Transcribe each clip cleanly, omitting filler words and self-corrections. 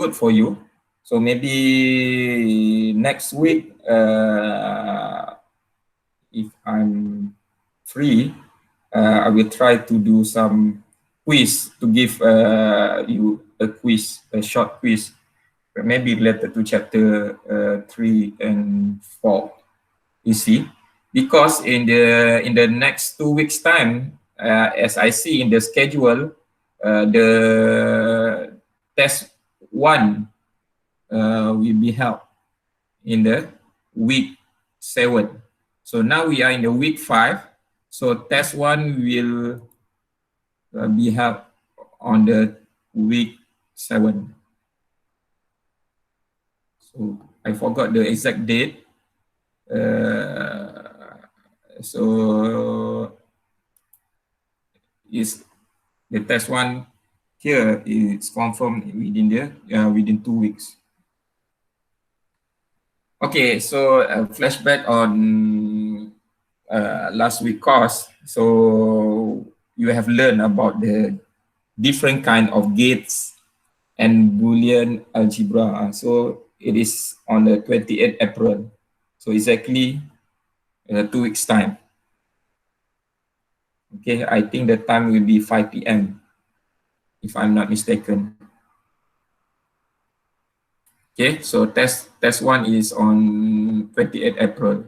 good for you. So maybe next week, if I'm free, I will try to do some quiz to give you a quiz, a short quiz, maybe related to chapter 3 and 4. You see, because in the next 2 weeks time, as I see in the schedule, the test 1 will be held in the week 7. So now we are in the week 5. So test 1 will be held on the week 7. So I forgot the exact date. So is the test 1 here is confirmed within 2 weeks. Okay, so flashback on last week course. So you have learned about the different kind of gates and Boolean algebra. So it is on the 28th April. So exactly 2 weeks time. Okay, I think the time will be 5 p.m. if I'm not mistaken. Okay, so test 1 is on 28th April.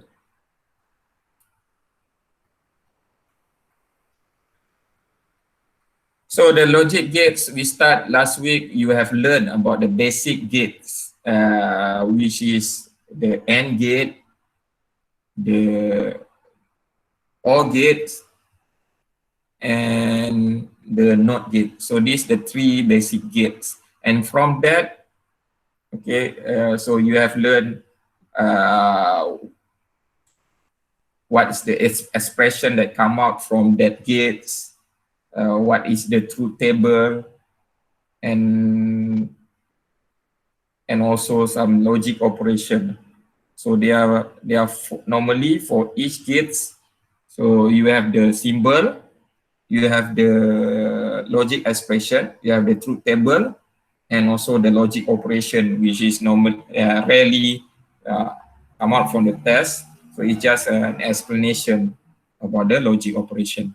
So the logic gates we start last week, you have learned about the basic gates, which is the AND gate, the OR gate, and the NOT gate. So these are the 3 basic gates. And from that, okay, so you have learned what is the expression that come out from that gates, what is the truth table, and also some logic operation. So they are normally for each gates. So you have the symbol, you have the logic expression, you have the truth table, and also the logic operation, which is rarely come out from the test. So it's just an explanation about the logic operation.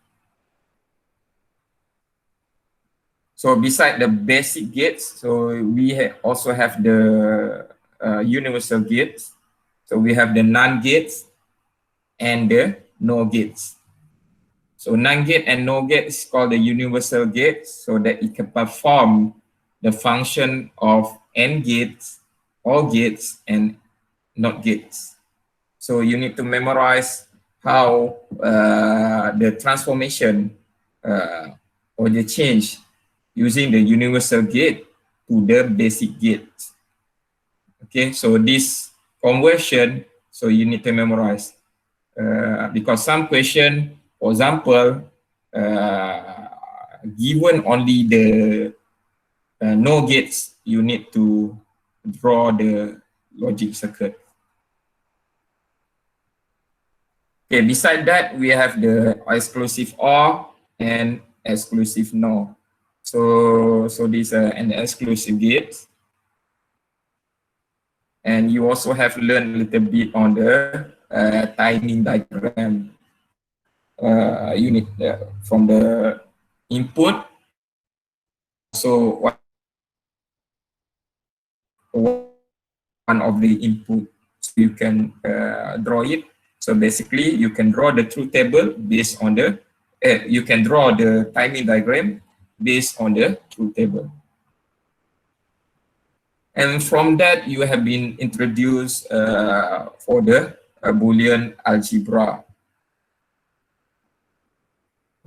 So beside the basic gates, so we also have the universal gates. So we have the NAND gates and the NOR gates. So NAND gate and NOR gate is called the universal gates, so that it can perform the function of AND gates, OR gates, and NOT gates. So you need to memorize how the transformation or the change using the universal gate to the basic gate. Okay, so this conversion, so you need to memorize because some question, for example, given only the NOR gates, you need to draw the logic circuit. Okay, beside that, we have the exclusive OR and exclusive NOR. So these are an exclusive gate. And you also have learned a little bit on the timing diagram unit from the input. So one of the input, so you can draw it. So basically, you can draw the truth table based on the, you can draw the timing diagram based on the truth table. And from that, you have been introduced for the Boolean algebra.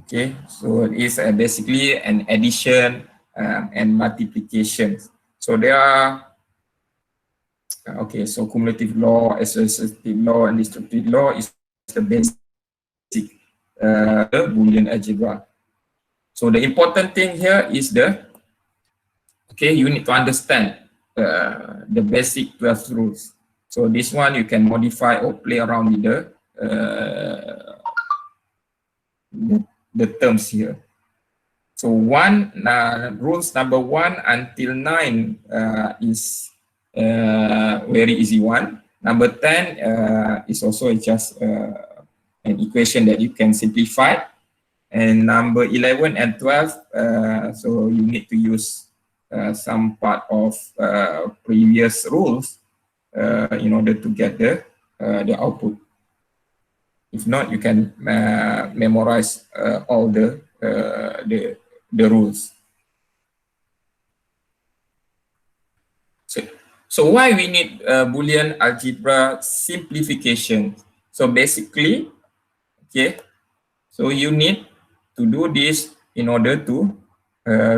Okay, so it's basically an addition and multiplication. So there are, okay, so cumulative law, associative law, and destructive law is the basic Boolean algebra. So the important thing here is okay, you need to understand the basic 12 rules. So this one you can modify or play around with the terms here. So rules number 1 until 9 is very easy one. Number 10 is also just an equation that you can simplify. And number 11 and 12, so you need to use some part of previous rules in order to get the output. If not, you can memorize all the rules. So why we need Boolean algebra simplification? So basically, okay, so you need to do this in order to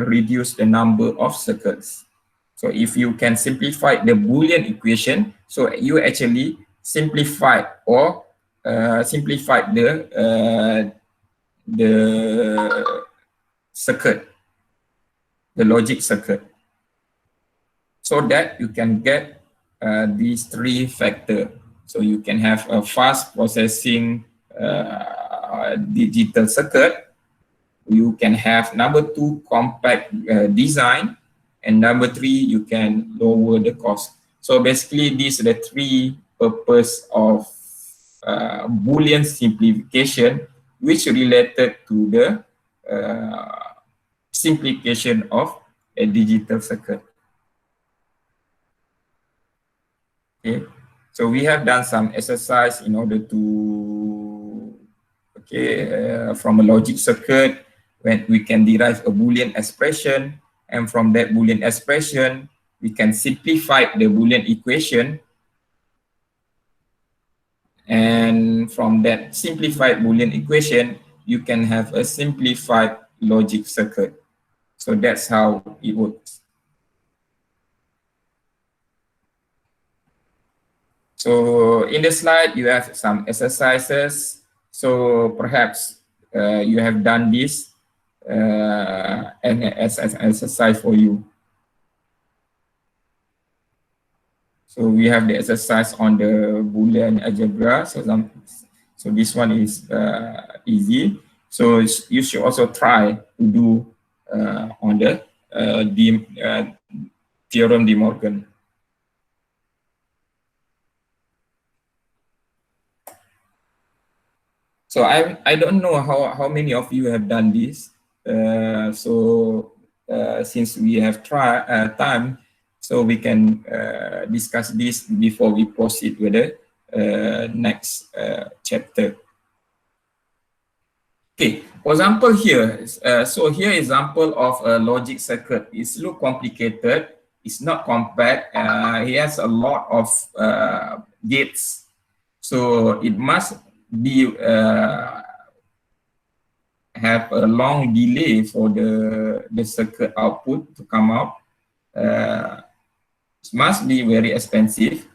reduce the number of circles. So if you can simplify the Boolean equation, so you actually simplify or simplify the circuit, the logic circuit, so that you can get these 3 factors. So you can have a fast processing digital circuit. You can have number 2 compact design, and number 3 you can lower the cost. So basically these are the 3 purpose of Boolean simplification, which related to the simplification of a digital circuit. Okay, so we have done some exercise in order to, from a logic circuit, when we can derive a Boolean expression, and from that Boolean expression, we can simplify the Boolean equation, and from that simplified Boolean equation, you can have a simplified logic circuit. So that's how it works. So in the slide, you have some exercises. So perhaps you have done this as an exercise for you. So we have the exercise on the Boolean algebra. So this one is easy. So you should also try to do on the theorem de Morgan. So I don't know how many of you have done this. Since we have time, so we can discuss this before we proceed with the next chapter. Okay, for example here, so here example of a logic circuit. It's look complicated. It's not compact. It has a lot of gates. So it must be have a long delay for the circuit output to come out. It must be very expensive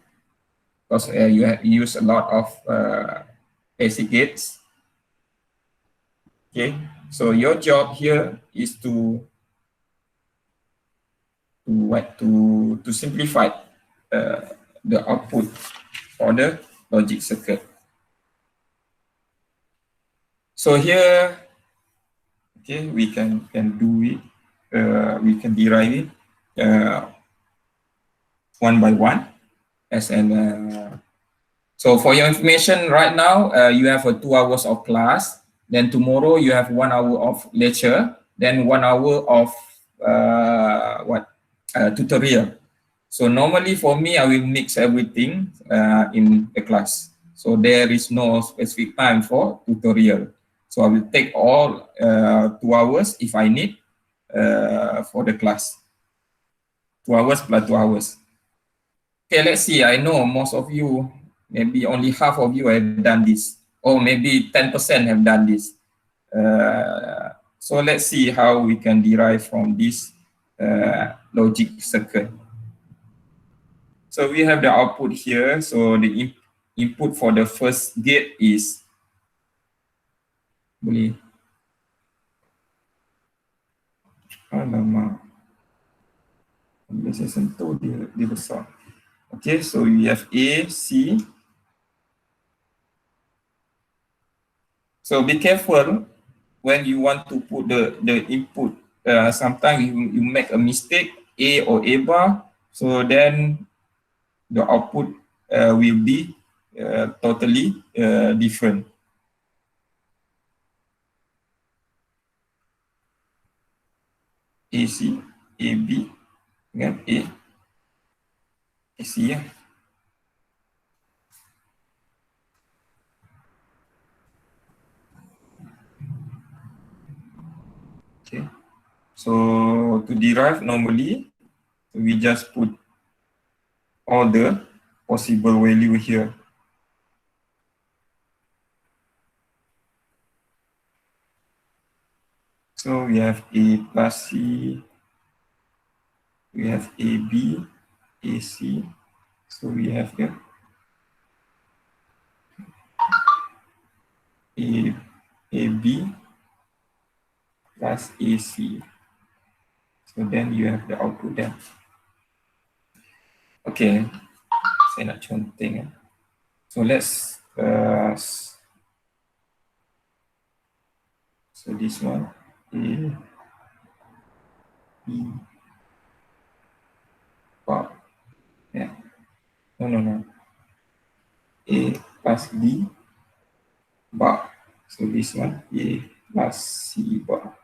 because you use a lot of basic gates. Okay, so your job here is to simplify the output for the logic circuit. So here, okay, we can do it. We can derive it one by one as an. So for your information, right now you have 2 hours of class. Then tomorrow you have 1 hour of lecture. Then 1 hour of tutorial. So normally for me, I will mix everything in the class. So there is no specific time for tutorial. So I will take all 2 hours if I need for the class. 2 hours plus 2 hours. Okay, let's see. I know most of you, maybe only half of you have done this, or maybe 10% have done this. So let's see how we can derive from this logic circuit. So we have the output here. So the input for the first gate is boleh. Alamak. Bila saya sentuh dia besar. Okay, so we have A, C. So be careful when you want to put the input, sometimes you make a mistake, A or A bar, so then the output will be totally different. AC, AB, dengan AC ya. Okay. So to derive normally, we just put all the possible value here. So we have A plus C, we have AB, AC. So we have here AB plus AC. So then you have the output there. Okay, saya nak contoh. So let's so this one A B bar. Yeah. No. A plus B bar. So this one A plus C bar.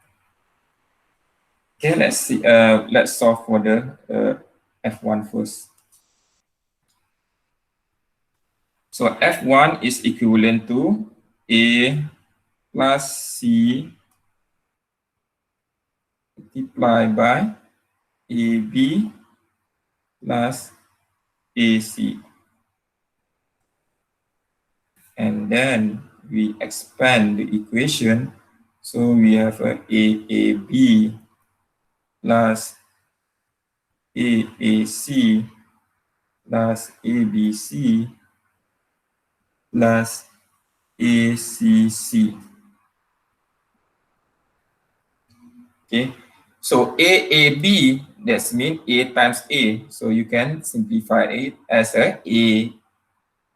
Okay, let's see. Let's solve for the F1 first. So F1 is equivalent to A plus C multiplied by AB plus AC. And then we expand the equation. So we have a AAB plus AAC plus ABC plus ACC. Okay, so AAB, that means A times A. So you can simplify it as a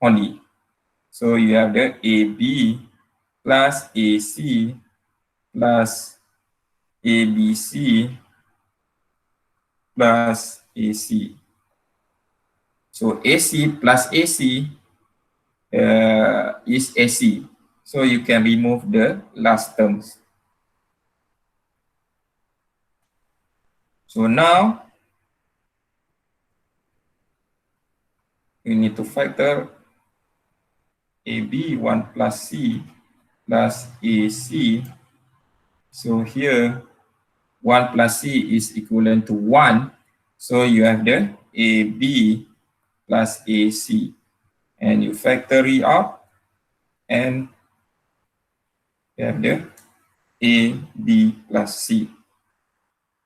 only. So you have the AB plus AC plus ABC plus AC. So AC plus AC is AC. So you can remove the last terms. So now you need to factor AB 1 plus C plus AC. So here 1 plus C is equivalent to 1. So you have the AB plus AC. And you factor it out and you have the AB plus C.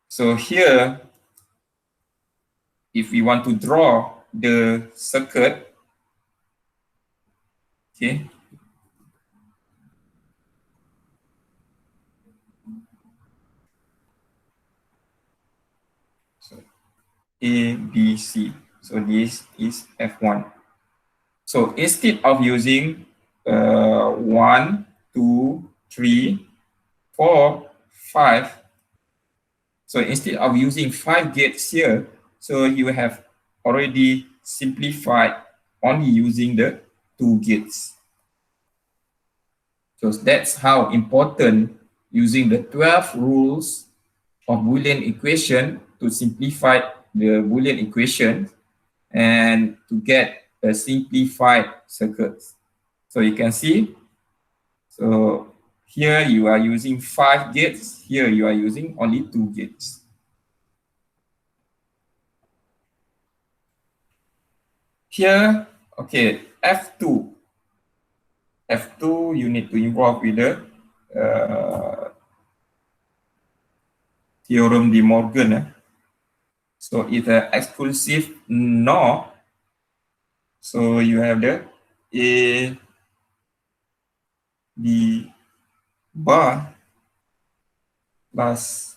So here, if we want to draw the circuit, okay, so A, B, C. So this is F1. So instead of using 1, 2, 3, 4, 5, so instead of using 5 gates here, so you have already simplified only using the 2 gates. So that's how important using the 12 rules of Boolean equation to simplify the Boolean equation and to get a simplified circuit. So you can see, so here you are using 5 gates, here you are using only 2 gates. Here, okay, F2. F2, you need to involve with the theorem de Morgan. So it's an exclusive NOR. So you have the A, B bar plus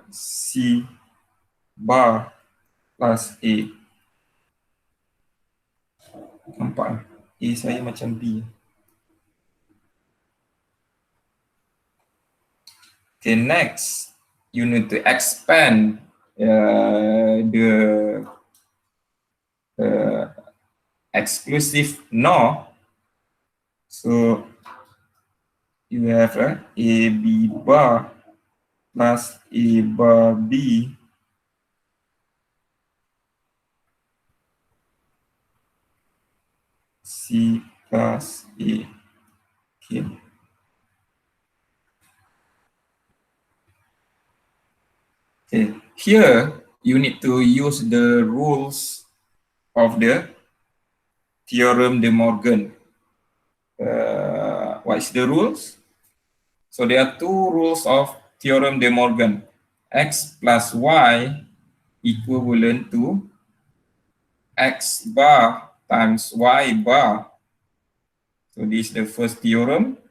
C bar plus A. Nampak? A saya macam B. Okay, next, you need to expand the exclusive NOR. So you have a b bar plus a bar b c plus a. Okay. Okay. Here you need to use the rules of the theorem de Morgan. What is the rules? So there are two rules of theorem de Morgan. X plus y equivalent to x bar times y bar. So this is the first theorem.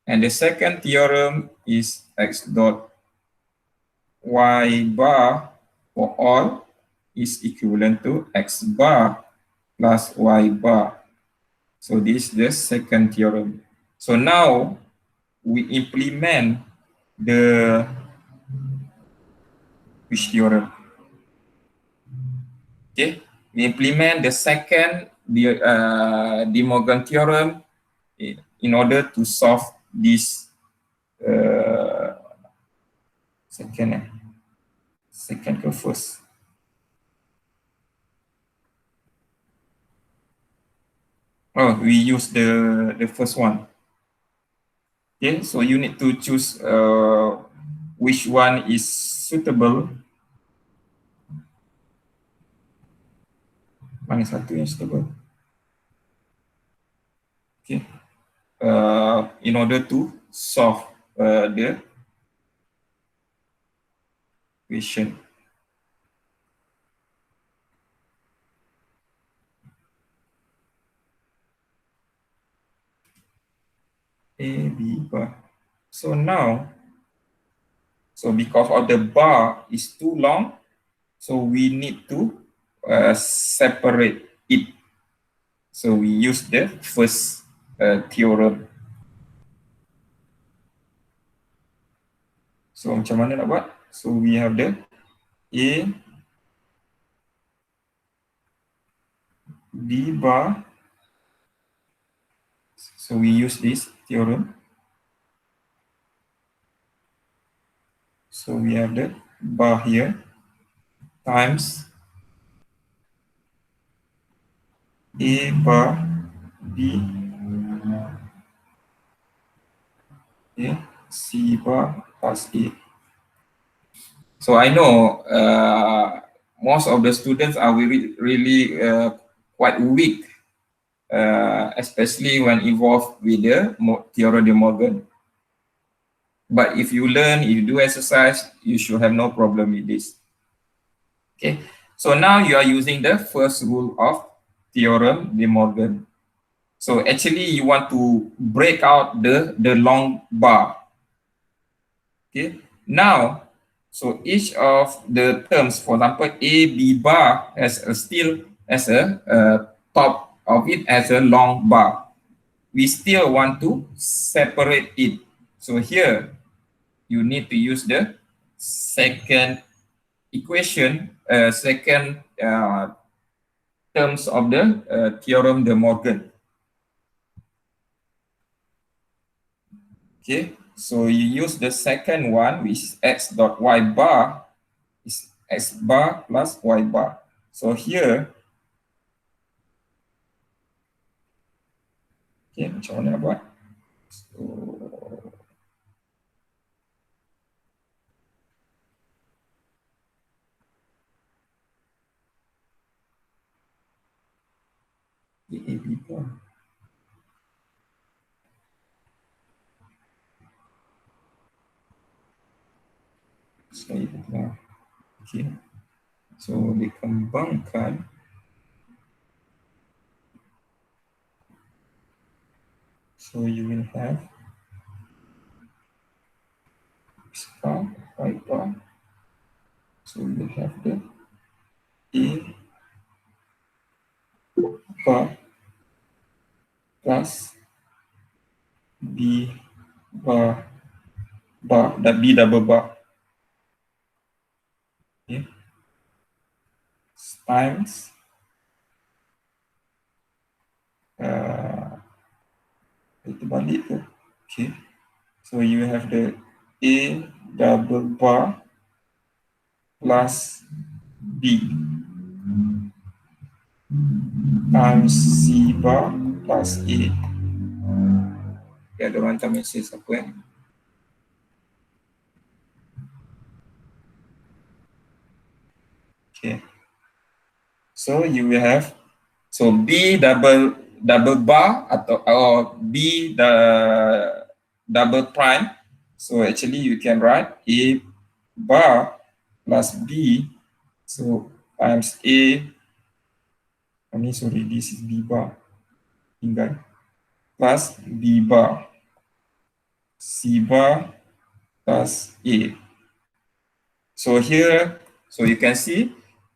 And the second theorem is x dot y bar for all is equivalent to x bar plus y bar. So this is the second theorem. So now we implement the which theorem? Okay, we implement the second De Morgan theorem in order to solve this second ke first. Oh, we use the first one. Okay, so you need to choose which one is suitable. Mana satu yang suitable? Okay, in order to solve the equation. A, B bar. So now, so because of the bar is too long, so we need to separate it. So we use the first theorem. So macam mana nak buat? So we have the A, B bar. So we use this theorem. So we have the bar here times A bar B, yeah, C bar plus A. So I know most of the students are really quite weak, especially when involved with the theorem de Morgan. But if you learn, if you do exercise, you should have no problem with this. Okay, so now you are using the first rule of theorem de Morgan. So actually you want to break out the long bar. Okay, now, so each of the terms, for example, A, B bar has still as a top of it as a long bar. We still want to separate it. So here, you need to use the second equation, second terms of the theorem de Morgan. Okay, so you use the second one, which is x dot y bar is x bar plus y bar. So here, okay, macam mana buat? So, A, B bar. Saya telah, okay. So dikembangkan. So you will have x bar, y bar. So you have the A bar plus B bar bar, that B double bar. Okay. Times itu balik tu. Okay. So you have the A double bar plus B times C bar plus A. Okay, ada orang hantar mesej apa eh? Okay. So you will have B double bar or B the double prime. So actually you can write A bar plus B. So times A. Sorry, this is B bar. Tinggal plus B bar. C bar plus A. So here, so you can see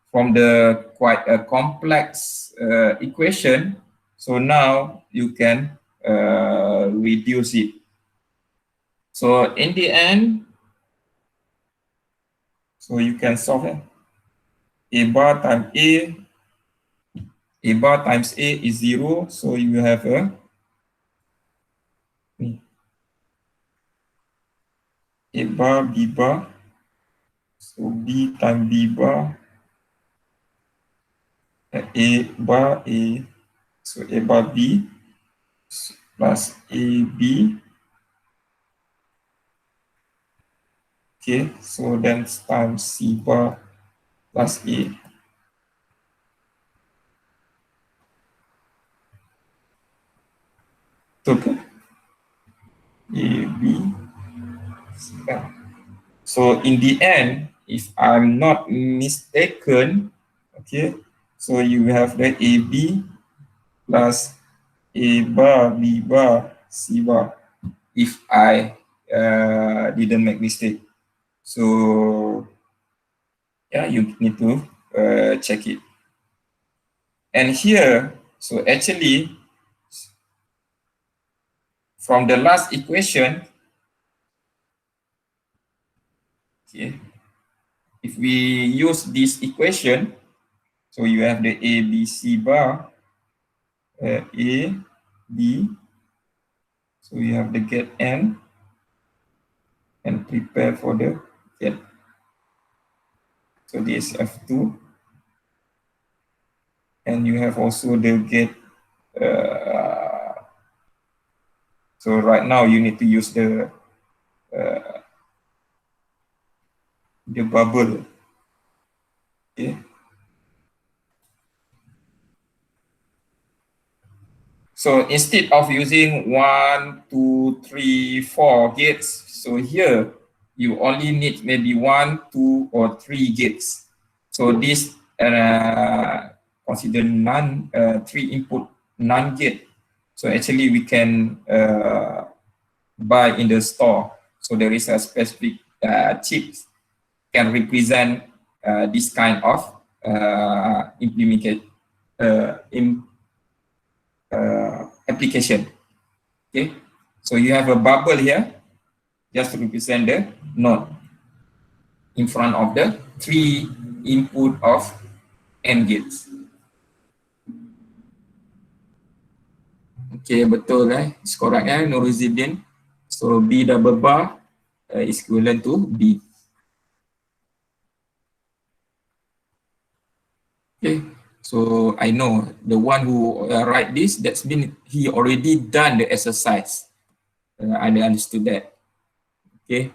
from the quite a complex equation, so now you can reduce it. So in the end, so you can solve it. A bar times A bar times A is 0, so you have A bar, B bar, so B times B bar, A bar, A, so A bar B plus AB. Okay, so then times C bar plus A. So A, B, C. So in the end, if I'm not mistaken, okay, so you have the AB plus A bar, B bar, C bar, if I didn't make mistake. So yeah, you need to check it. And here, so actually, from the last equation, okay, if we use this equation, so you have the A, B, C bar, A, B, so you have the get N, and prepare for the get. So this F2, and you have also the get. So right now you need to use the bubble. Okay. So instead of using 1, 2, 3, 4 gates, so here you only need maybe 1, 2, or 3 gates. So this consider non 3 input non gate. So actually we can buy in the store. So there is a specific chip can represent this kind of application. Okay, so you have a bubble here just to represent the node in front of the 3 input of AND gates. Okay, betul it's correct Nuruzuddin. So B double bar is equivalent to B. Okay, so I know the one who write this, that's mean he already done the exercise. I understood that. Okay,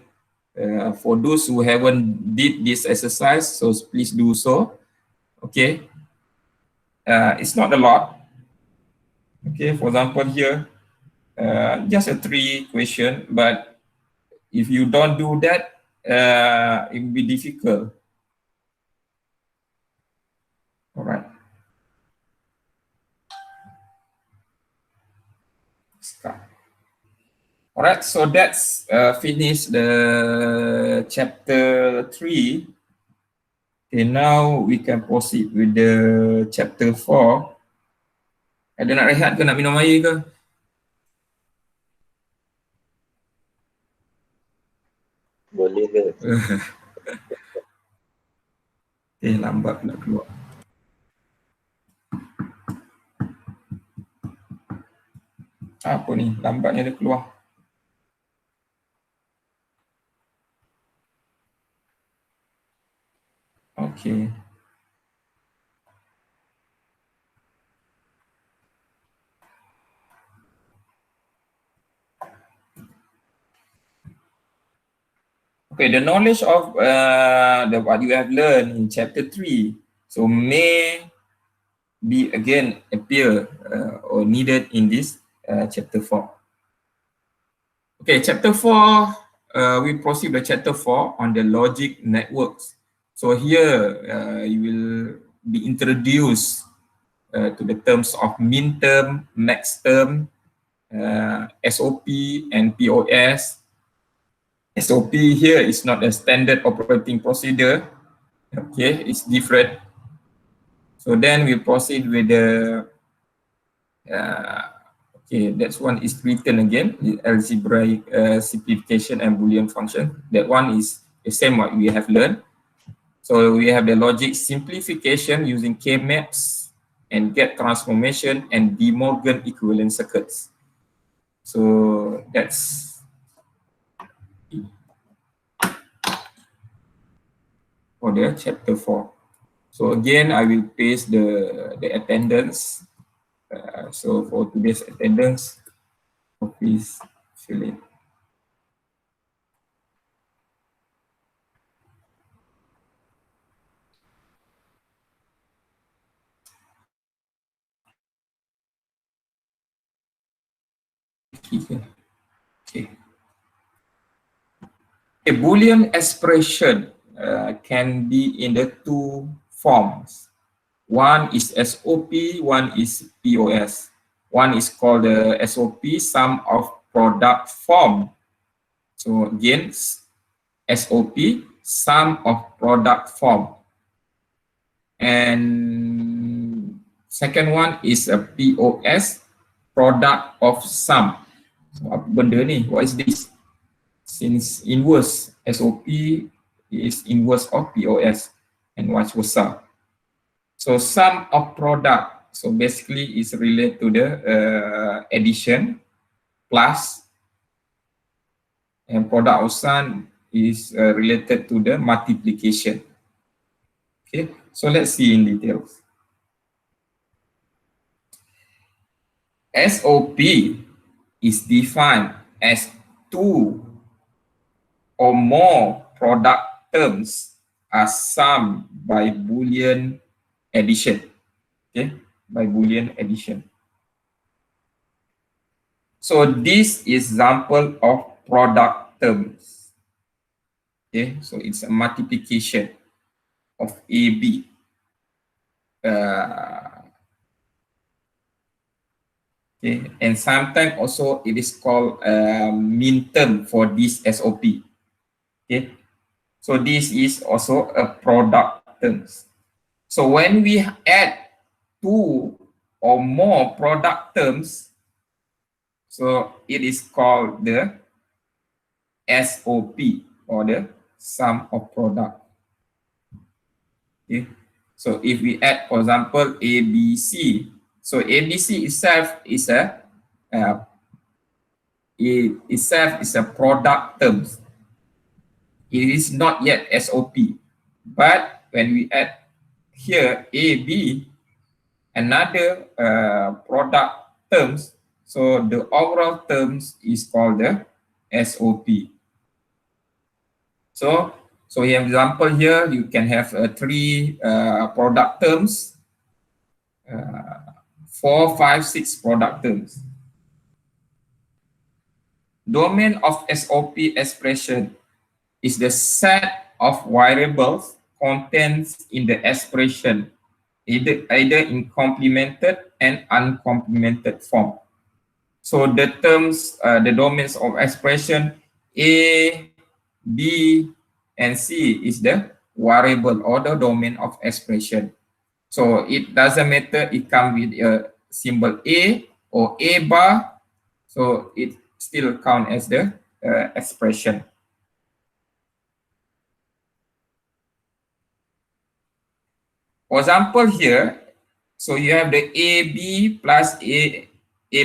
for those who haven't did this exercise, so please do so. Okay, it's not a lot. Okay, for example here, just a 3 question, but if you don't do that, it will be difficult. All right. All right, so that's finished the chapter 3. Okay, now we can proceed with the chapter 4. Ada nak rehat ke, nak minum air ke? minute. Lambat nak keluar. Apa ni? Lambatnya dia keluar. Okay. Okay, the knowledge of what you have learned in chapter 3, so may be again appear or needed in this chapter 4. Okay, chapter 4, we proceed with chapter 4 on the logic networks. So here you will be introduced to the terms of min term, max term, SOP and POS. SOP here is not a standard operating procedure. Okay, it's different. So then we proceed with the okay, that's one is written again, the algebraic simplification and Boolean function. That one is the same what we have learned. So we have the logic simplification using K-maps and get transformation and De Morgan equivalent circuits. So that's for the chapter 4. So again, I will paste the attendance. So for today's attendance, please fill in. Okay. A Boolean expression can be in the two forms. One is SOP, one is POS. One is called the SOP, sum of product form. So again, SOP, sum of product form. And second one is a POS, product of sum. So apa benda ni? What is this? Since inverse SOP is inverse of POS and vice versa. So sum of product, so basically is related to the addition plus, and product of sum is related to the multiplication. Okay, so let's see in details. SOP is defined as two or more product terms are summed by Boolean addition. Okay, by Boolean addition. So this is example of product terms. Okay, so it's a multiplication of AB. Okay, and sometimes also it is called min term for this SOP. Okay, so this is also a product terms. So when we add two or more product terms, so it is called the SOP or the sum of product. Okay, so if we add, for example, ABC, so ABC itself is a product terms. It is not yet SOP, but when we add here AB, another product terms, so the overall terms is called the SOP. So in example here, you can have three product terms, 4, 5, 6 product terms. Domain of SOP expression is the set of variables contained in the expression, either in complemented and uncomplemented form. So the terms, the domains of expression A, B, and C is the variable or the domain of expression. So it doesn't matter it comes with a symbol A or A bar, so it still count as the expression. For example here, so you have the AB plus A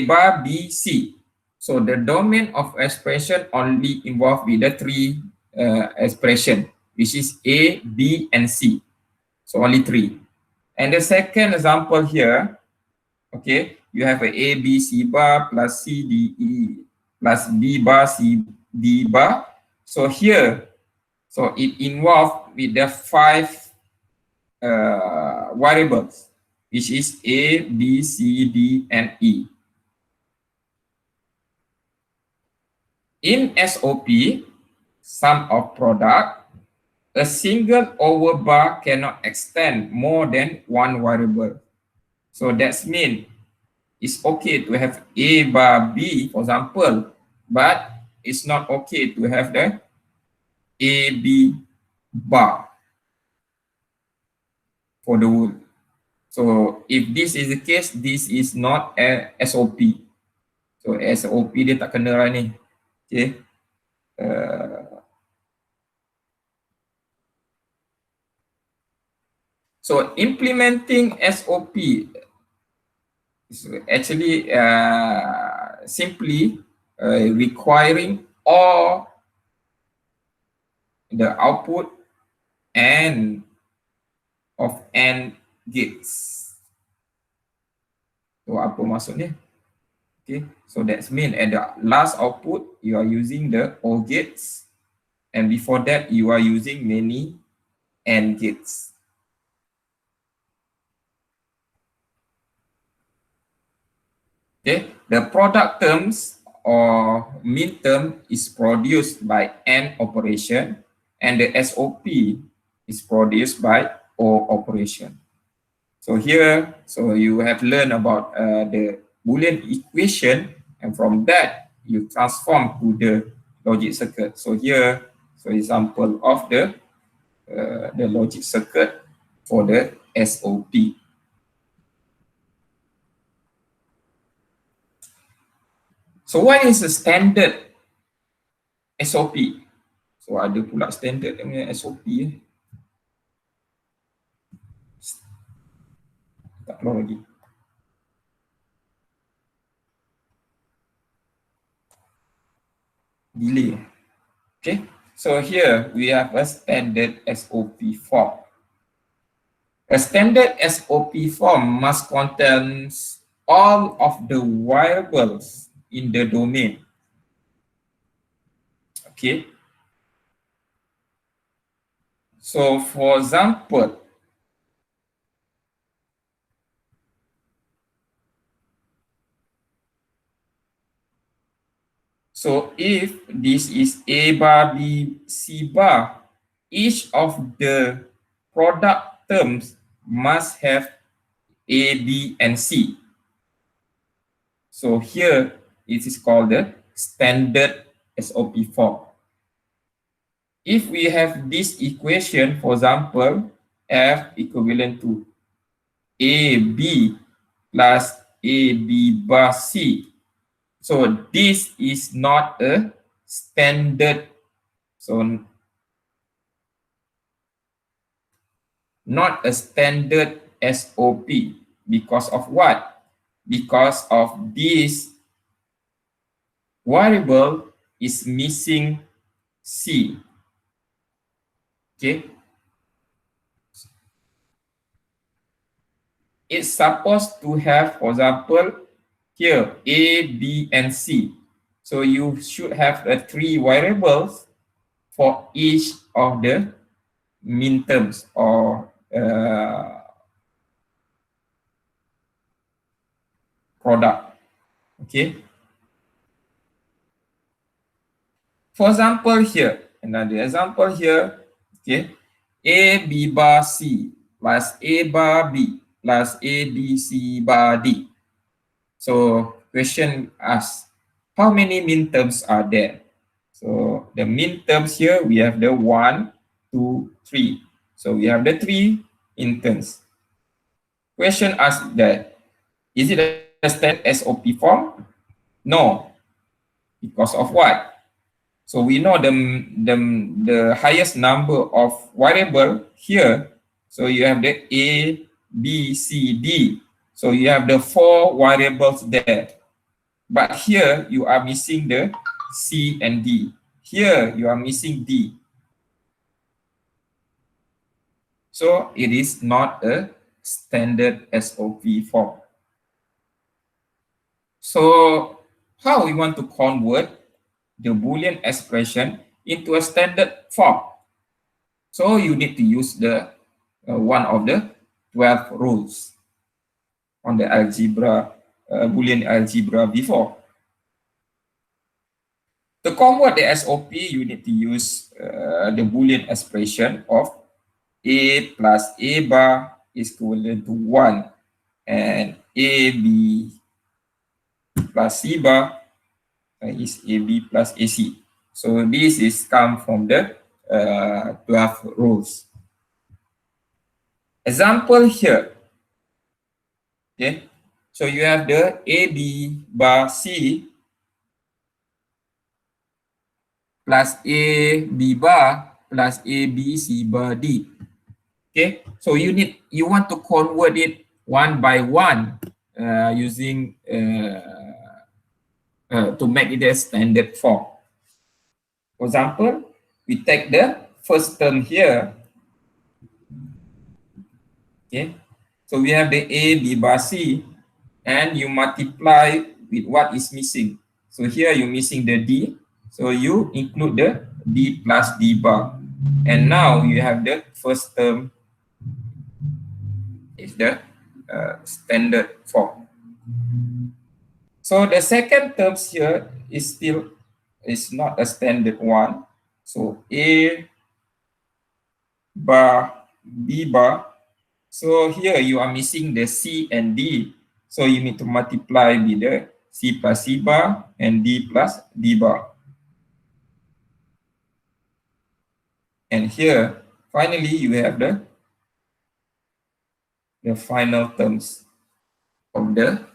bar B, C. So the domain of expression only involved with the three expression, which is A, B, and C. So only three. And the second example here, okay, you have a B, C bar plus C, D, E plus B bar, C, D bar. So here, so it involved with the five variables, which is A, B, C, D, and E. In SOP, sum of product, a single overbar cannot extend more than one variable. So that means it's okay to have A bar B, for example, but it's not okay to have the A, B bar for the word. So if this is the case, this is not a SOP. So SOP dia tak kena lah ni. Okay. So implementing SOP is actually simply requiring all the output and of AND gates. So apa maksudnya? Okay, so that's mean at the last output you are using the OR gates, and before that you are using many AND gates. Okay, the product terms or min term is produced by AND operation, and the SOP is produced by OR operation. So here, so you have learned about the Boolean equation, and from that you transform to the logic circuit. So here, so example of the logic circuit for the SOP. So what is the standard SOP? So ada pula standard dengan SOP. Tak keluar lagi. Delay. Okay, so here we have a standard SOP form. A standard SOP form must contain all of the variables in the domain. Okay. So for example, so if this is A bar, B, C bar, each of the product terms must have A, B, and C. So here it is called the standard SOP form. If we have this equation, for example, F equivalent to AB plus AB bar C. So this is not a standard, so not a standard SOP. Because of what? Because of this variable is missing C. Okay. It's supposed to have, for example, here A, B, and C. So you should have the three variables for each of the min terms or product. Okay. For example here, another example here, okay, A, B bar C plus A bar B plus A, B, C bar D. So question asks, how many min terms are there? So the min terms here, we have the 1, 2, 3. So we have the 3 min terms. Question asks that, is it a standard SOP form? No. Because of what? So we know the highest number of variable here So you have the A, B, C, D. So you have the 4 variables there. But here you are missing the C and D. Here you are missing D. So it is not a standard SOP form. So how we want to convert the Boolean expression into a standard form? So you need to use the one of the 12 rules on the algebra, Boolean algebra before. To convert the SOP, you need to use the Boolean expression of A plus A bar is equivalent to 1 and AB plus C bar is AB plus AC. So this is come from the 12 rules. Example here. Okay, so you have the AB bar C plus AB bar plus ABC bar D. Okay, so you want to convert it one by one using to make it a standard form. For example, we take the first term here. Okay, so we have the A B bar C, and you multiply with what is missing. So here you're missing the D, so you include the D plus D bar, and now you have the first term is the standard form. So the second terms here is not a standard one. So A bar B bar. So here you are missing the C and D. So you need to multiply with the C plus C bar and D plus D bar. And here, finally, you have the final terms of the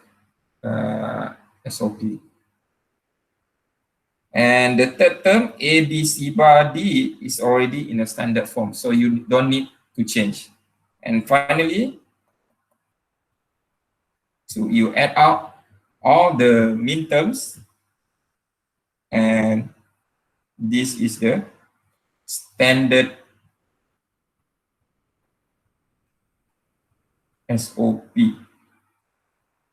SOP. And the third term, A, B, C bar, D, is already in a standard form. So you don't need to change. And finally, so you add up all the min terms, and this is the standard SOP.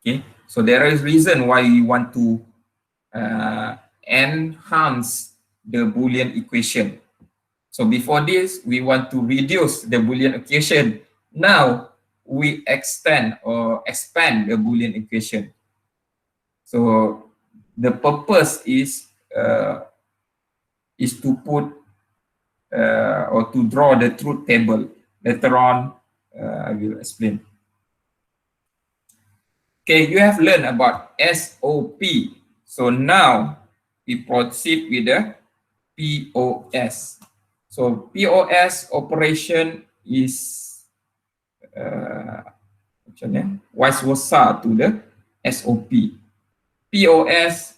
Okay, so there is reason why we want to enhance the Boolean equation. So before this, we want to reduce the Boolean equation. Now we extend or expand the Boolean equation. So the purpose is to put or to draw the truth table. Later on, I will explain. Okay, you have learned about SOP. So now we proceed with the POS. So POS operation is vice versa to the SOP. POS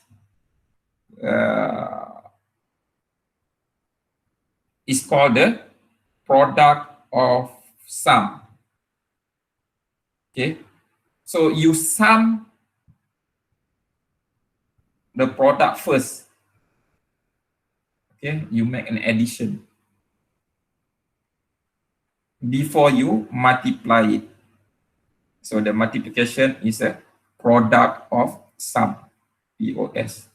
is called the product of sum. Okay, so you sum the product first. Okay, you make an addition before you multiply it. So the multiplication is a product of sum, POS.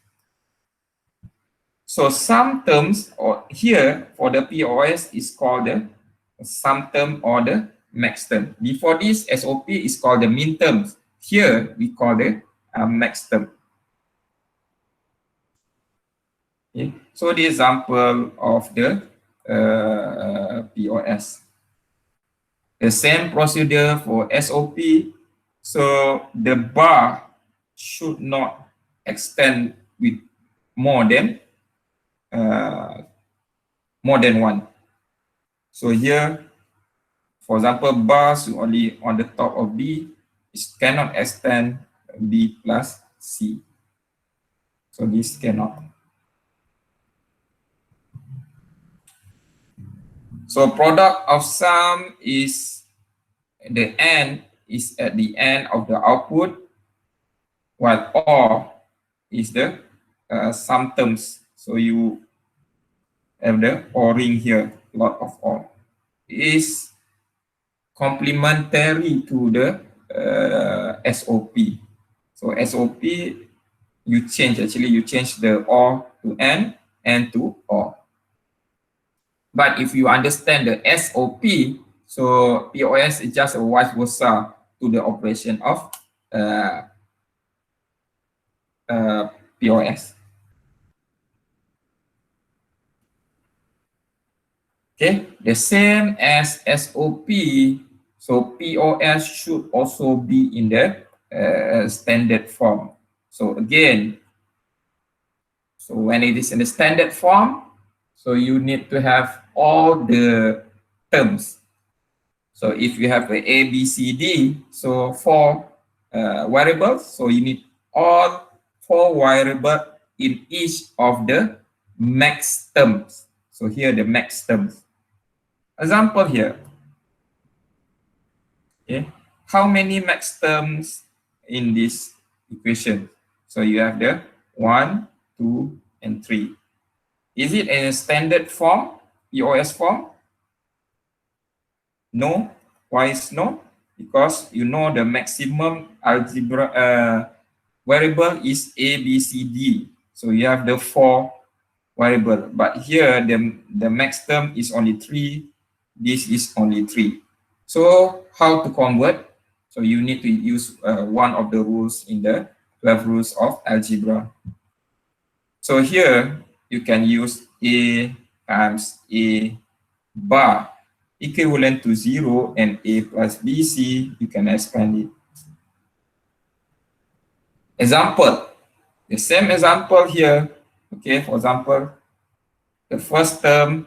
So sum terms or here for the POS is called the sum term or the max term. Before this, SOP is called the min terms. Here we call the max term. Okay. So the example of the POS. The same procedure for SOP. So the bar should not extend with more than one. So here, for example, bars only on the top of B, it cannot extend B plus C. So this cannot. So product of sum is the and is at the end of the output, while or is the sum terms. So you have the or ring here, lot of or. Is complementary to the SOP. So SOP, you change the or to and to or. But if you understand the SOP, so POS is just a vice versa to the operation of uh, POS. Okay, the same as SOP, so POS should also be in the standard form. So again, so when it is in the standard form, so you need to have all the terms. So if you have a B, C, D, so four variables, so you need all four variables in each of the max terms. So here the max terms. Example here. Okay, how many max terms in this equation? So you have the 1, 2, and 3. Is it in a standard form, POS form? No. Why is no? Because you know the maximum algebra variable is A, B, C, D. So you have the 4 variable. But here the max term is only 3. This is only 3. So how to convert? So you need to use one of the rules in the 12 rules of algebra. So here you can use A times A bar equivalent to 0 and A plus BC, you can expand it. Example, the same example here. Okay, for example, the first term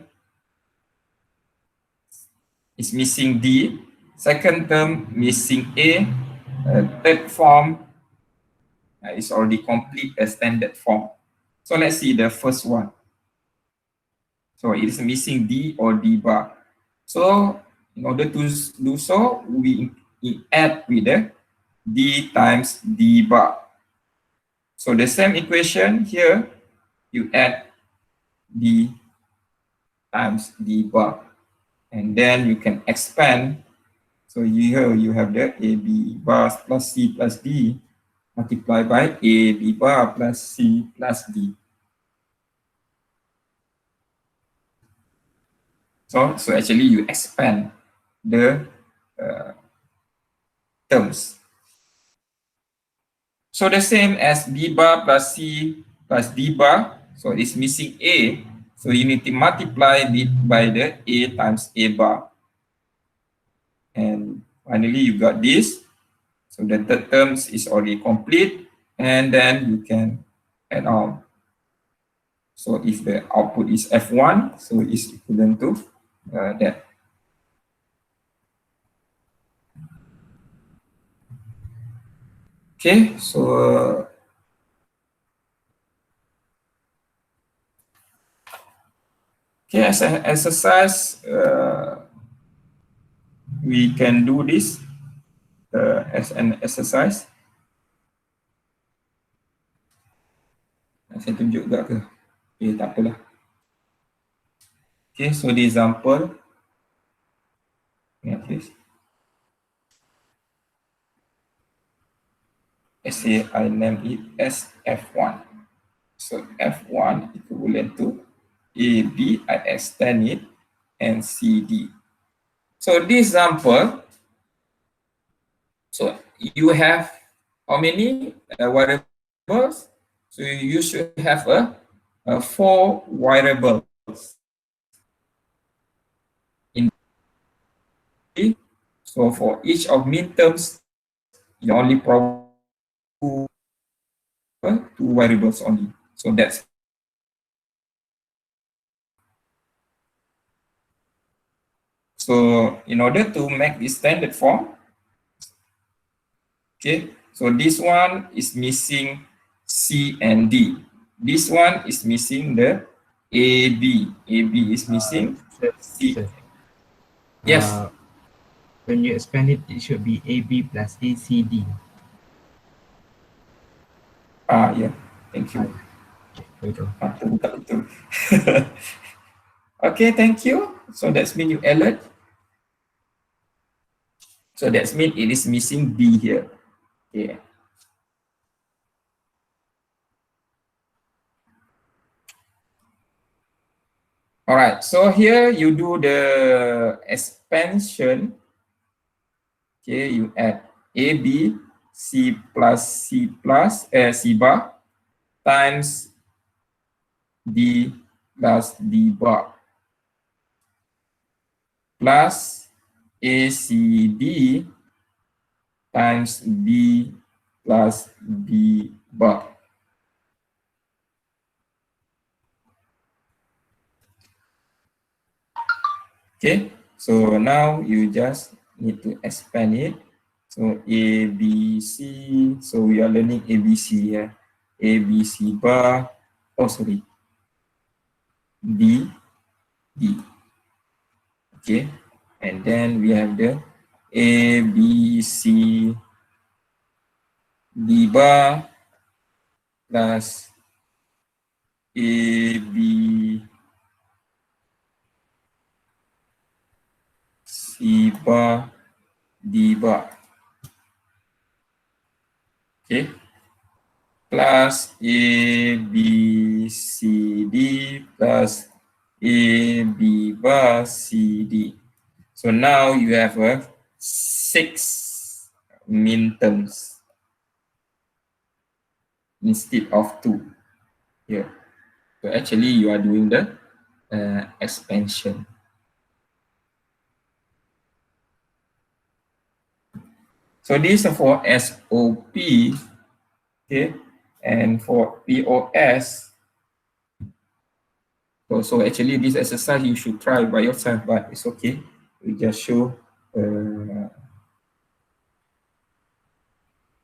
is missing D, second term missing A, third form is already complete a standard form. So let's see the first one. So it is missing D or D bar. So in order to do so, we add with the D times D bar. So the same equation here, you add D times D bar. And then you can expand. So here you have the AB bar plus C plus D multiplied by AB bar plus C plus D. So actually you expand the terms. So the same as B bar plus C plus D bar. So it's missing A. So you need to multiply it by the A times A bar. And finally you got this. So the third terms is already complete. And then you can add on. So if the output is F1, so it's equivalent to that. Okay, so okay, as an exercise, we can do this as an exercise. Saya tunjuk juga ke? Okay, tak apalah. Okay, so the example. Ingat this. Let's say I name it as F1. So F1 equivalent to AB, I extend it, and CD. So this example, so you have how many variables? So you should have a 4 variables. So for each of midterms, you only provide two variables only. So that's so in order to make this standard form, okay, so this one is missing C and D. This one is missing the AB. AB is missing C. Yes. When you expand it, it should be AB plus ACD. Yeah. Thank Ah, you. yeah. Okay, here we go. Betul, betul, betul. Okay, thank you. So that's mean you alert. So that's mean it is missing B here. Okay. All right. So here you do the expansion. Okay, you add AB C bar times D plus D bar plus ACD times B plus B bar. Okay, so now you just need to expand it. So A, B, C. So we are learning A, B, C here. A, B, C bar. Oh, sorry. D, D. Okay, and then we have the A, B, C, D bar plus A, B, C bar, D bar. Okay, plus A, B, C, D plus A, B bar, C, D. So now you have a 6 min terms instead of 2 here. So actually you are doing the expansion. So these are for SOP, okay, and for POS. So actually this exercise you should try by yourself, but it's okay. We just show.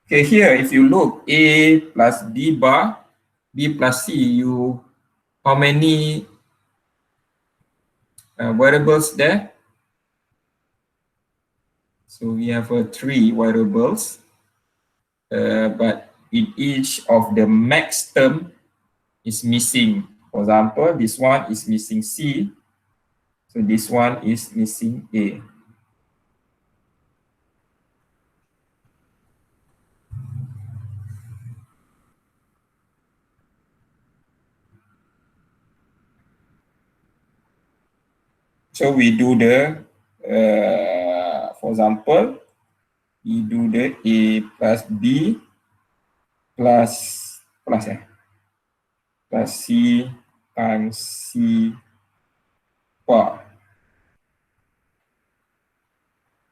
Okay, here if you look A plus B bar, B plus C, you how many variables there? So we have 3 variables, but in each of the max term is missing. For example, this one is missing C, so this one is missing A. So we do the, for example, we do the A plus B plus C times C bar.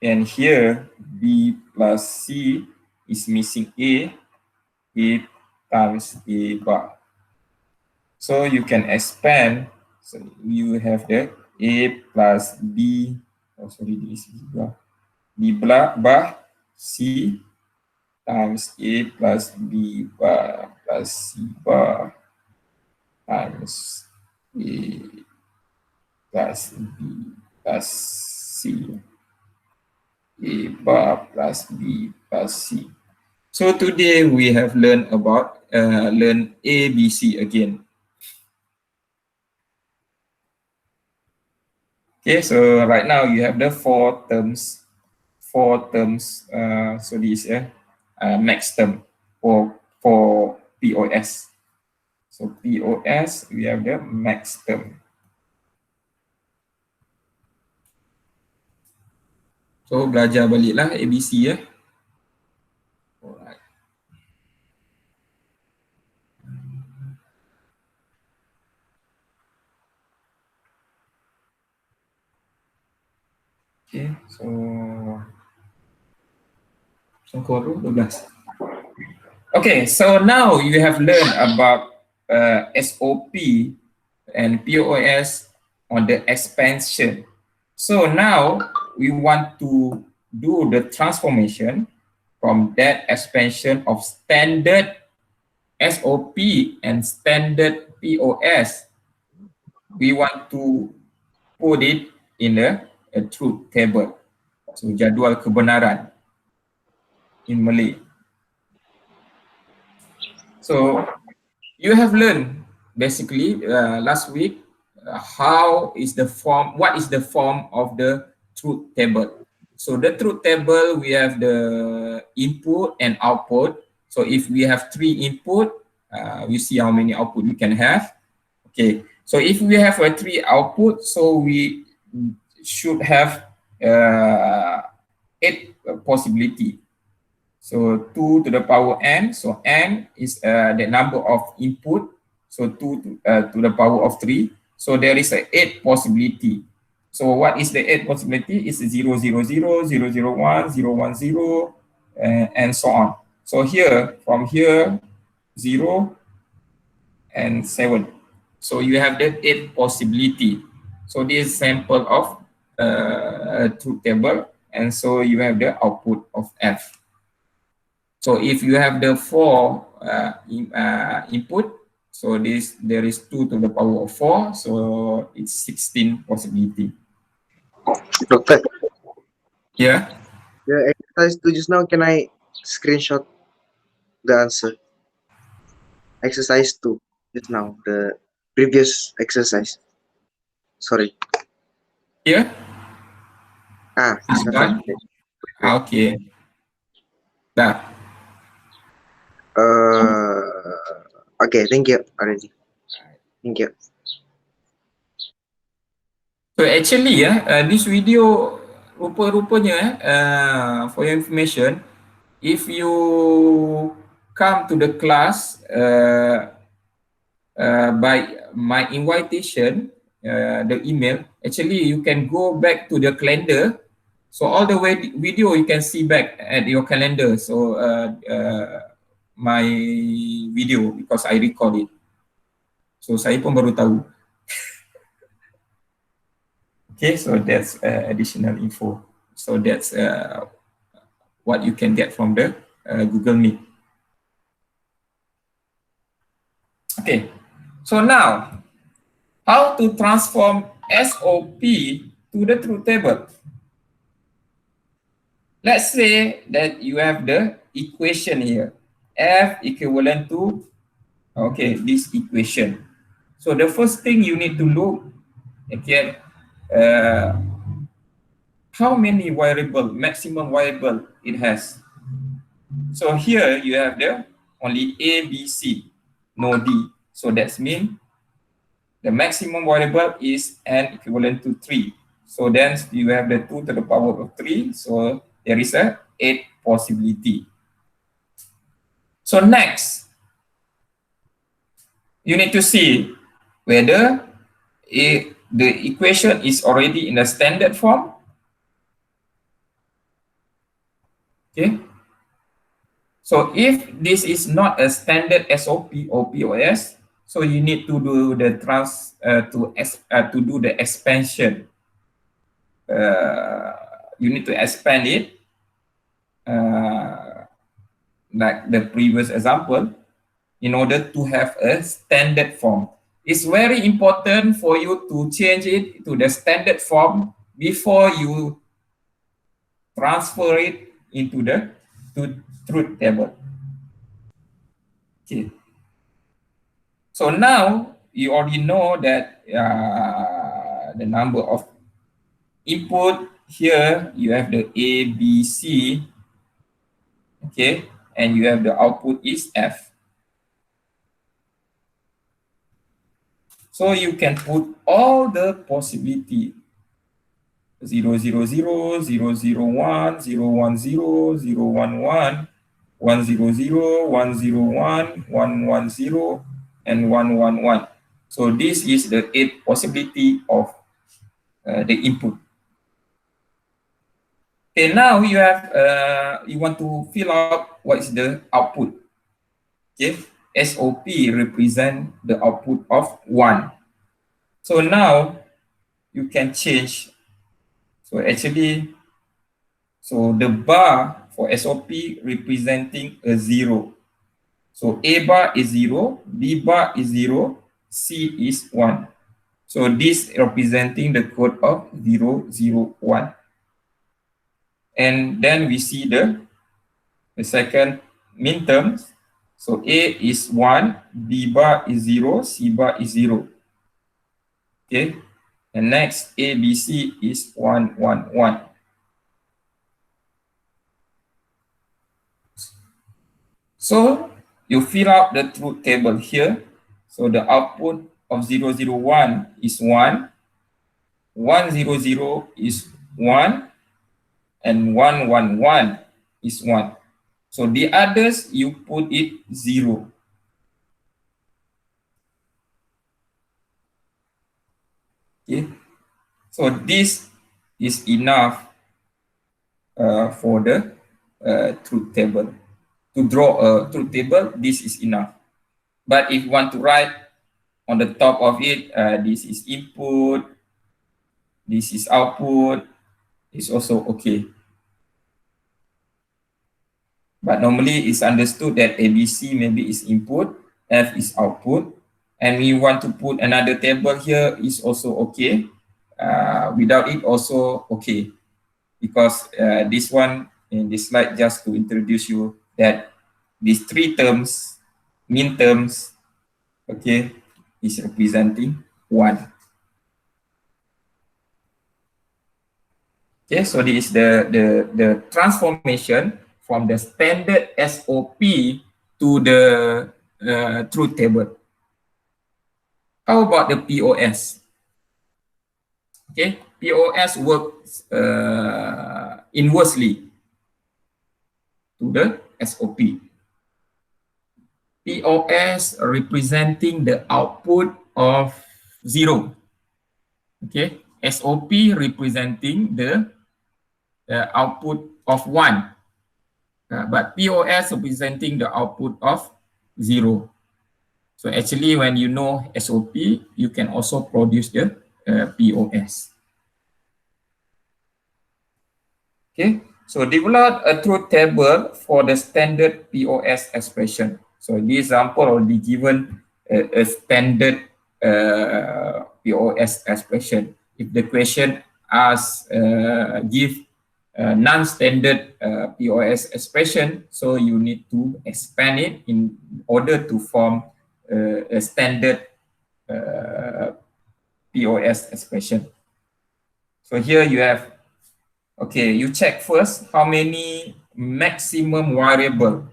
And here B plus C is missing A times A bar. So you can expand. So you have the A plus B. Oh, sorry, this is B bar C times A plus B bar plus C bar times A plus B plus C. A bar plus B plus C. So today we have learned about learn ABC again. Okay, so right now you have the four terms. So this is a max term for POS. So POS we have the max term. So belajar baliklah ABC ya. Alright. Okay, so Sengkoro 12. Okay, so now you have learned about SOP and POS on the expansion. So now we want to do the transformation from that expansion of standard SOP and standard POS. We want to put it in a truth table. So jadual kebenaran in Malay. So you have learned basically last week what is the form of the truth table. So the truth table, we have the input and output. So if we have 3 input, we see how many output we can have. Okay, so if we have a 3 output, so we should have 8 possibility. So 2 to the power n. So n is the number of input. So 2 to the power of 3. So there is a 8 possibility. So what is the 8 possibility? It's 0, 0, 0, 0, 0, 1, 0, 1, 0, and so on. So here, from here, 0 and 7. So you have the 8 possibility. So this is sample of truth table. And so you have the output of F. So if you have the 4 input, so there is 2 to the power of 4, so it's 16 possibility. Doctor, Yeah. the exercise 2 just now, can I screenshot the answer? Exercise 2 just now, the previous exercise. Sorry. Here. This Okay. one. Okay. That. Okay, thank you already. Thank you. So actually, this video rupa-rupanya, for your information, if you come to the class by my invitation, the email, actually you can go back to the calendar. So all the way video you can see back at your calendar. So my video, because I record it. So saya pun baru tahu. Okay, so that's additional info. So that's what you can get from the Google Meet. Okay, so now how to transform SOP to the truth table? Let's say that you have the equation here, F equivalent to, okay, this equation. So the first thing you need to look, okay, how many maximum variable it has. So here you have the only A, B, C, no D. So that means the maximum variable is n equivalent to 3. So then you have the 2 to the power of 3. So there is a 8 possibility. So next, you need to see whether the equation is already in a standard form. Okay. So if this is not a standard SOP or POS, so you need to do the to do the expansion. You need to expand it, like the previous example, in order to have a standard form. It's very important for you to change it to the standard form before you transfer it into the truth table. Okay. So now you already know that the number of input here, you have the A, B, C, okay, and you have the output is F. So you can put all the possibility 0, 0, 0, 0, 0, 1, 0, 1, 0, 0, 1, 1, 1, 0, 0, 1, 0, 1, 1, 1, 0, and 1, 1, 1. So this is the 8 possibility of the input. Okay, now you have you want to fill out what is the output. Okay, SOP represent the output of 1. So now you can change. So actually, so the bar for SOP representing a 0. So A bar is 0, B bar is 0, C is 1. So this representing the code of 0, 0, 1. and then we see the second midterms. So A is 1, B bar is 0, C bar is 0. Okay, and next A, B, C is 1, 1, 1. So you fill out the truth table here. So the output of 0, 0, 1 is 1, 1, 0, 0 is 1, and 1, 1, 1 is 1. So the others, you put it 0. Okay, so this is enough for the truth table. To draw a truth table, this is enough. But if you want to write on the top of it, this is input, this is output, it's also okay. But normally it's understood that ABC maybe is input, F is output, and we want to put another table here is also okay. Without it also okay, because this one in this slide just to introduce you that these three terms, min terms, okay, is representing 1. Okay, so this is the transformation from the standard SOP to the truth table. How about the POS? Okay, POS works inversely to the SOP. POS representing the output of 0. Okay, SOP representing the output of 1. But POS representing the output of 0. So actually when you know SOP, you can also produce the POS. Okay, so develop a truth table for the standard POS expression. So in this example already given a standard POS expression. If the question asks give non-standard POS expression, so you need to expand it in order to form a standard POS expression. So here you have, okay, you check first how many maximum variable.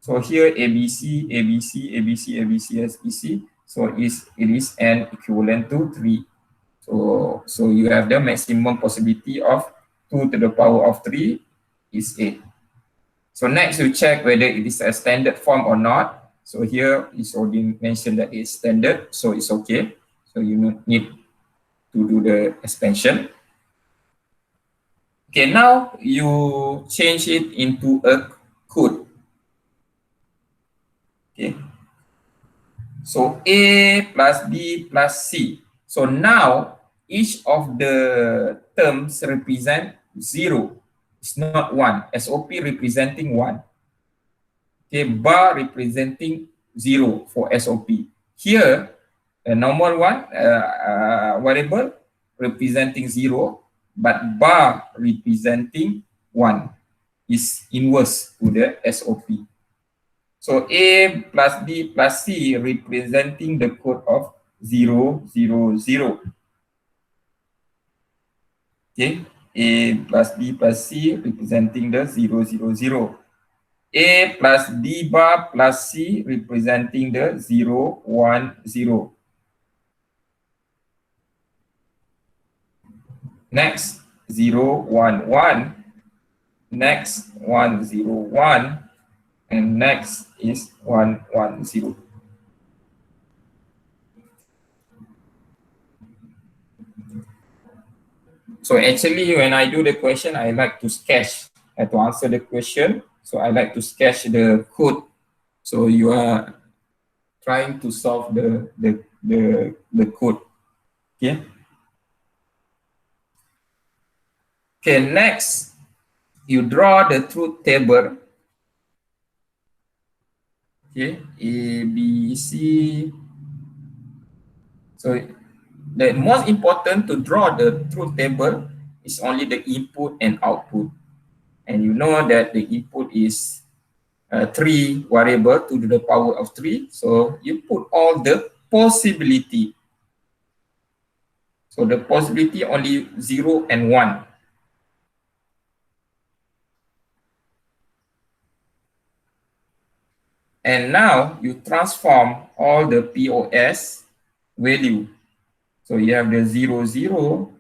So here ABC, ABC, ABC, ABC, ABC. So it is n equivalent to 3. So you have the maximum possibility of 2 to the power of 3 is 8. So next you check whether it is a standard form or not. So here it's already mentioned that it's standard, so it's okay. So you need to do the expansion. Okay, now you change it into a code. Okay. So A plus B plus C. So now each of the terms represent 0. It's not 1. SOP representing 1. Okay, bar representing 0 for SOP. Here, a normal one variable representing 0, but bar representing 1 is inverse to the SOP. So A plus B plus C representing the code of 0, 0, 0. Okay, A plus B plus C representing the 0, 0, 0. A plus B bar plus C representing the 0, 1, 0. Next, 0, 1, 1. Next, 1, 0, 1. And next is 1, 1, 0. So actually, when I do the question, I like to sketch. To answer the question, so I like to sketch the code. So you are trying to solve the code. Okay. Okay, next, you draw the truth table. Okay, A, B, C. So the most important to draw the truth table is only the input and output. and you know that the input is 3 variable to the power of 3. So you put all the possibility. So the possibility only 0 and 1. And now you transform all the POS value. So you have the 0, 0.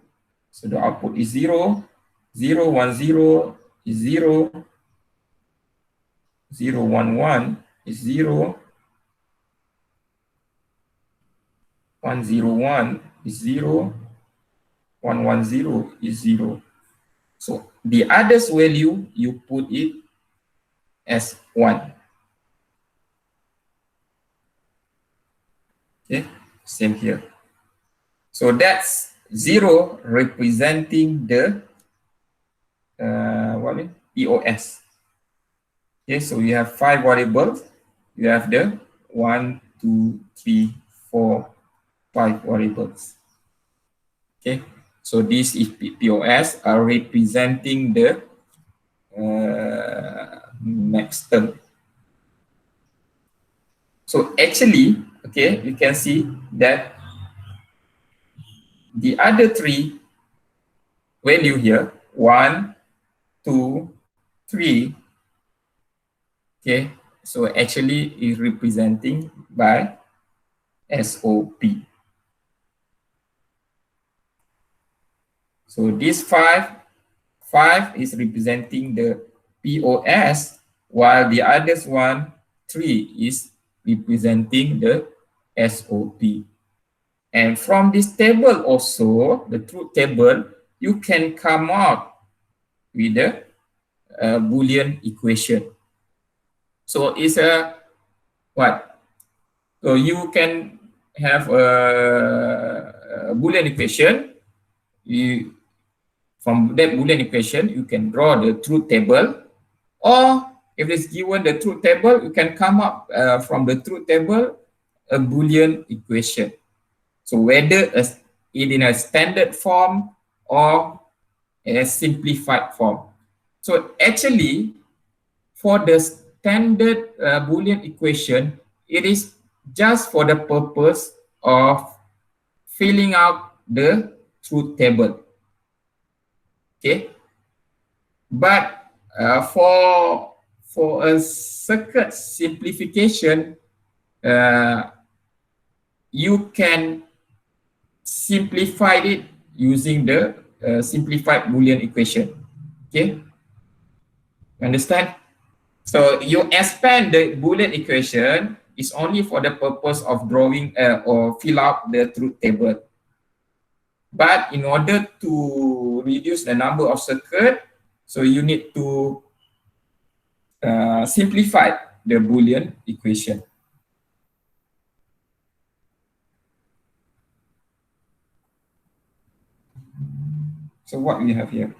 So the output is 0. 0, 1, 0 is 0. 0, 1, 1 is 0. 1, 0, 1 is 0. 1, 1, 0 is 0. So the others value, you put it as 1. Okay, same here. So that's 0 representing the POS. Okay, so you have 5 variables. You have the 1, 2, 3, 4, 5 variables. Okay, so this is POS are representing the next term. So actually, okay, you can see that the other 3 value here, 1, 2, 3, okay, so actually is representing by SOP. So this 5 is representing the POS, while the others 1, 3 is representing the SOP. And from this table also, the truth table, you can come out with the Boolean equation. So it's a what? So you can have a Boolean equation. From that Boolean equation, you can draw the truth table, or if it's given the truth table, you can come up from the truth table a Boolean equation. So whether in a standard form or a simplified form. So actually, for the standard Boolean equation, it is just for the purpose of filling out the truth table. Okay, but for a circuit simplification, you can simplify it using the simplified Boolean equation. Okay, understand? So you expand the Boolean equation is only for the purpose of drawing or fill out the truth table. But in order to reduce the number of circuit, so you need to simplify the Boolean equation. So what we have here?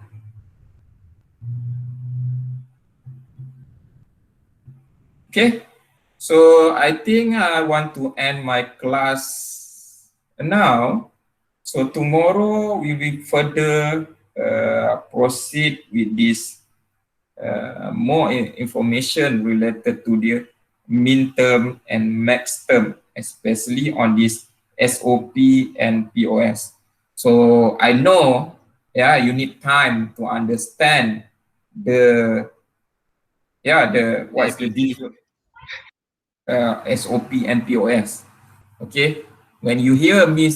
Okay, so I think I want to end my class now. So tomorrow we will further proceed with this more information related to the min term and max term, especially on this SOP and POS. So I know, yeah, you need time to understand the what is the difference SOP and POS. Okay, when you hear me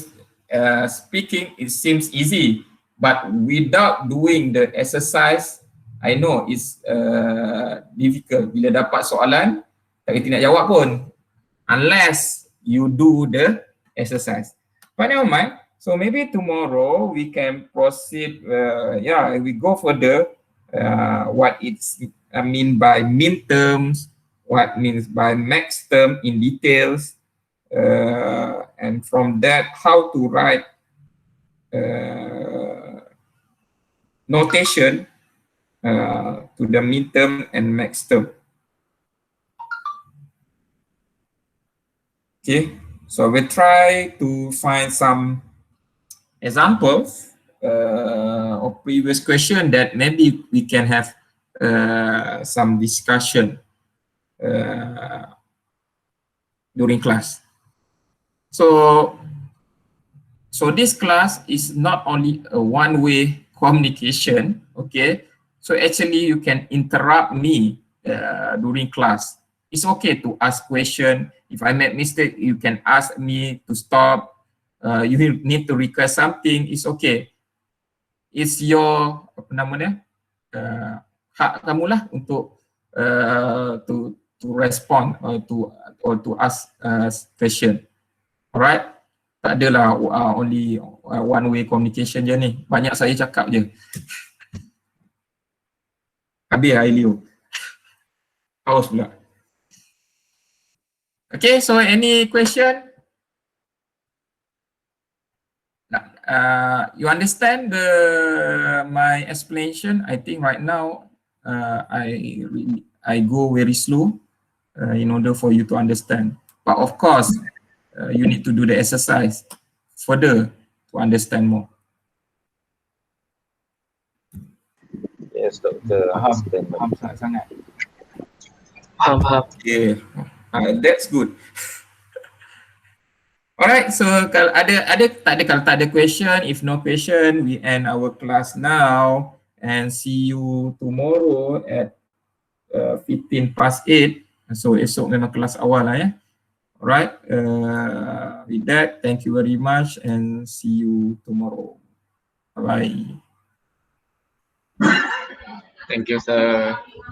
speaking, it seems easy, but without doing the exercise, I know it's difficult. Bila dapat soalan, tak kerti nak jawab pun, unless you do the exercise. But never mind. So maybe tomorrow we can proceed. We go further. What it's mean by min terms, what means by max term in details, and from that how to write notation to the min term and max term. Okay, so we'll try to find some examples of previous question that maybe we can have some discussion during class. So this class is not only a one-way communication, okay? So actually you can interrupt me during class. It's okay to ask question. If I make mistake, you can ask me to stop. You need to request something, it's okay. It's your apa namanya, hak kamulah untuk to respond or to ask question. Alright, tak adalah only one way communication je ni. Banyak saya cakap je. Habis lah Elio. Haus pula. Okay, so any question? You understand my explanation? I think right now I go very slow in order for you to understand. But of course, you need to do the exercise further to understand more. Yes, Doktor. Faham sangat. Paham. Yeah, that's good. Alright, so kalau kalau tak ada question, if no question, we end our class now and see you tomorrow at 8:15. So esok memang kelas awal lah ya. Alright, with that, thank you very much and see you tomorrow. Bye. Thank you, sir.